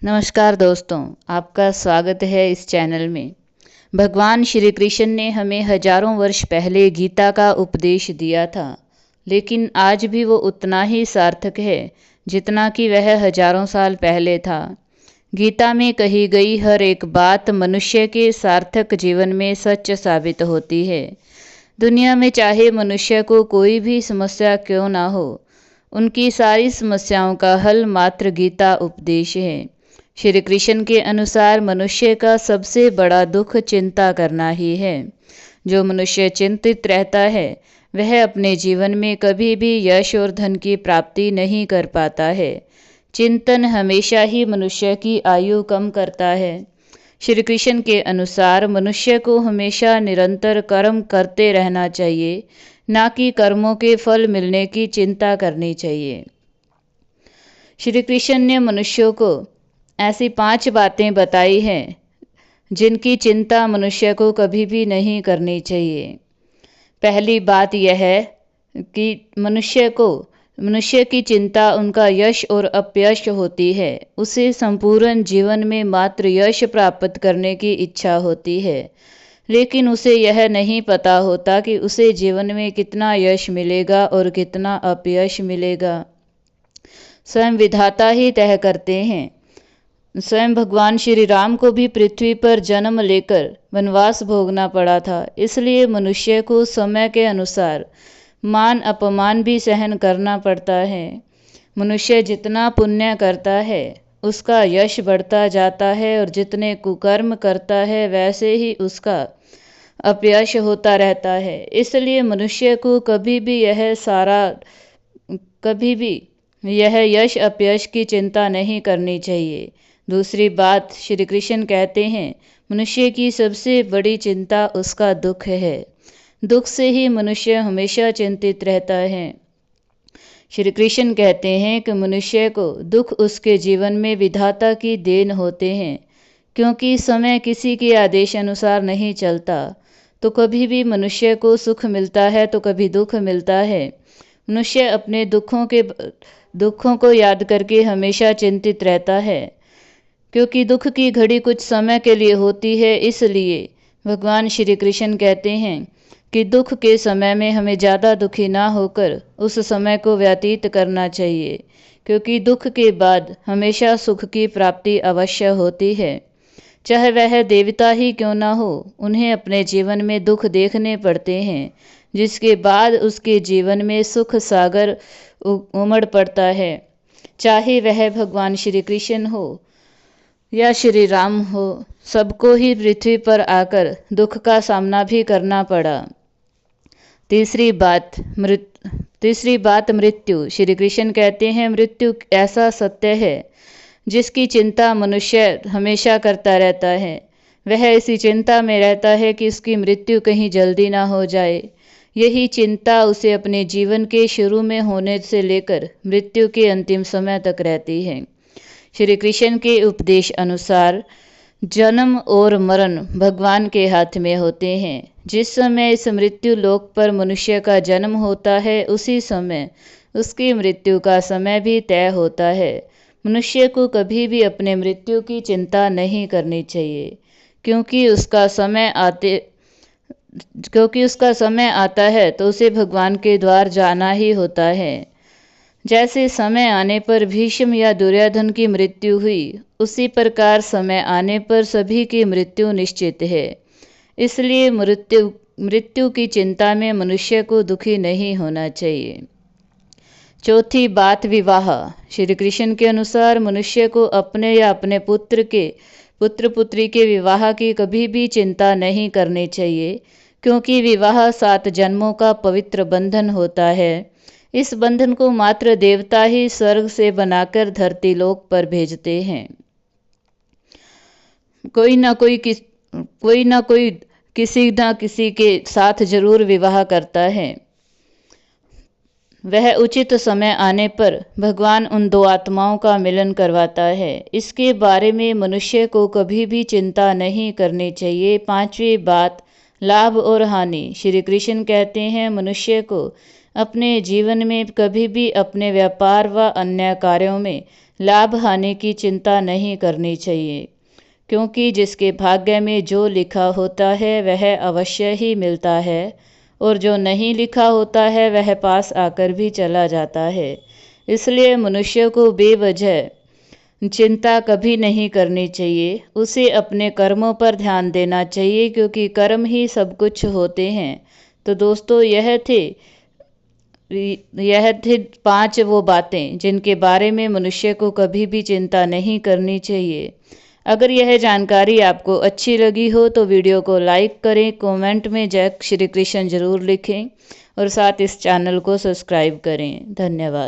नमस्कार दोस्तों, आपका स्वागत है इस चैनल में। भगवान श्री कृष्ण ने हमें हजारों वर्ष पहले गीता का उपदेश दिया था, लेकिन आज भी वो उतना ही सार्थक है जितना कि वह हजारों साल पहले था। गीता में कही गई हर एक बात मनुष्य के सार्थक जीवन में सच साबित होती है। दुनिया में चाहे मनुष्य को कोई भी समस्या क्यों ना हो, उनकी सारी समस्याओं का हल मात्र गीता उपदेश है। श्री कृष्ण के अनुसार मनुष्य का सबसे बड़ा दुख चिंता करना ही है। जो मनुष्य चिंतित रहता है वह अपने जीवन में कभी भी यश और धन की प्राप्ति नहीं कर पाता है। चिंतन हमेशा ही मनुष्य की आयु कम करता है। श्री कृष्ण के अनुसार मनुष्य को हमेशा निरंतर कर्म करते रहना चाहिए, ना कि कर्मों के फल मिलने की चिंता करनी चाहिए। श्री कृष्ण ने मनुष्यों को ऐसी 5 बातें बताई हैं जिनकी चिंता मनुष्य को कभी भी नहीं करनी चाहिए। पहली बात यह है कि मनुष्य की चिंता उनका यश और अपयश होती है। उसे संपूर्ण जीवन में मात्र यश प्राप्त करने की इच्छा होती है, लेकिन उसे यह नहीं पता होता कि उसे जीवन में कितना यश मिलेगा और कितना अपयश मिलेगा। स्वयं विधाता ही तय करते हैं। स्वयं भगवान श्री राम को भी पृथ्वी पर जन्म लेकर वनवास भोगना पड़ा था। इसलिए मनुष्य को समय के अनुसार मान अपमान भी सहन करना पड़ता है। मनुष्य जितना पुण्य करता है उसका यश बढ़ता जाता है, और जितने कुकर्म करता है वैसे ही उसका अपयश होता रहता है। इसलिए मनुष्य को कभी भी यह यश अपयश की चिंता नहीं करनी चाहिए। दूसरी बात, श्री कृष्ण कहते हैं मनुष्य की सबसे बड़ी चिंता उसका दुख है। दुख से ही मनुष्य हमेशा चिंतित रहता है। श्री कृष्ण कहते हैं कि मनुष्य को दुख उसके जीवन में विधाता की देन होते हैं, क्योंकि समय किसी के आदेश अनुसार नहीं चलता। तो कभी भी मनुष्य को सुख मिलता है तो कभी दुख मिलता है। मनुष्य अपने दुखों को याद करके हमेशा चिंतित रहता है, क्योंकि दुख की घड़ी कुछ समय के लिए होती है। इसलिए भगवान श्री कृष्ण कहते हैं कि दुख के समय में हमें ज़्यादा दुखी ना होकर उस समय को व्यतीत करना चाहिए, क्योंकि दुख के बाद हमेशा सुख की प्राप्ति अवश्य होती है। चाहे वह देवता ही क्यों ना हो, उन्हें अपने जीवन में दुख देखने पड़ते हैं, जिसके बाद उसके जीवन में सुख सागर उमड़ पड़ता है। चाहे वह भगवान श्री कृष्ण हो या श्री राम हो, सबको ही पृथ्वी पर आकर दुख का सामना भी करना पड़ा। तीसरी बात मृत्यु। श्री कृष्ण कहते हैं मृत्यु ऐसा सत्य है जिसकी चिंता मनुष्य हमेशा करता रहता है। वह इसी चिंता में रहता है कि उसकी मृत्यु कहीं जल्दी ना हो जाए। यही चिंता उसे अपने जीवन के शुरू में होने से लेकर मृत्यु के अंतिम समय तक रहती है। श्री कृष्ण के उपदेश अनुसार जन्म और मरण भगवान के हाथ में होते हैं। जिस समय इस मृत्यु लोक पर मनुष्य का जन्म होता है, उसी समय उसकी मृत्यु का समय भी तय होता है। मनुष्य को कभी भी अपने मृत्यु की चिंता नहीं करनी चाहिए, क्योंकि उसका समय आता है तो उसे भगवान के द्वार जाना ही होता है। जैसे समय आने पर भीष्म या दुर्योधन की मृत्यु हुई, उसी प्रकार समय आने पर सभी की मृत्यु निश्चित है। इसलिए मृत्यु की चिंता में मनुष्य को दुखी नहीं होना चाहिए। चौथी बात विवाह। श्री कृष्ण के अनुसार मनुष्य को अपने या अपने पुत्र पुत्री के विवाह की कभी भी चिंता नहीं करनी चाहिए, क्योंकि विवाह 7 जन्मों का पवित्र बंधन होता है। इस बंधन को मात्र देवता ही स्वर्ग से बनाकर धरती लोक पर भेजते हैं। कोई ना कोई किसी ना किसी के साथ जरूर विवाह करता है। वह उचित समय आने पर भगवान उन 2 आत्माओं का मिलन करवाता है। इसके बारे में मनुष्य को कभी भी चिंता नहीं करनी चाहिए। 5वीं बात लाभ और हानि। श्री कृष्ण कहते हैं मनुष्य को अपने जीवन में कभी भी अपने व्यापार व अन्य कार्यों में लाभ हानि की चिंता नहीं करनी चाहिए, क्योंकि जिसके भाग्य में जो लिखा होता है वह अवश्य ही मिलता है, और जो नहीं लिखा होता है वह पास आकर भी चला जाता है। इसलिए मनुष्य को बेवजह चिंता कभी नहीं करनी चाहिए। उसे अपने कर्मों पर ध्यान देना चाहिए, क्योंकि कर्म ही सब कुछ होते हैं। तो दोस्तों, यह थी 5 वो बातें जिनके बारे में मनुष्य को कभी भी चिंता नहीं करनी चाहिए। अगर यह जानकारी आपको अच्छी लगी हो तो वीडियो को लाइक करें, कमेंट में जय श्री कृष्ण जरूर लिखें और साथ इस चैनल को सब्सक्राइब करें। धन्यवाद।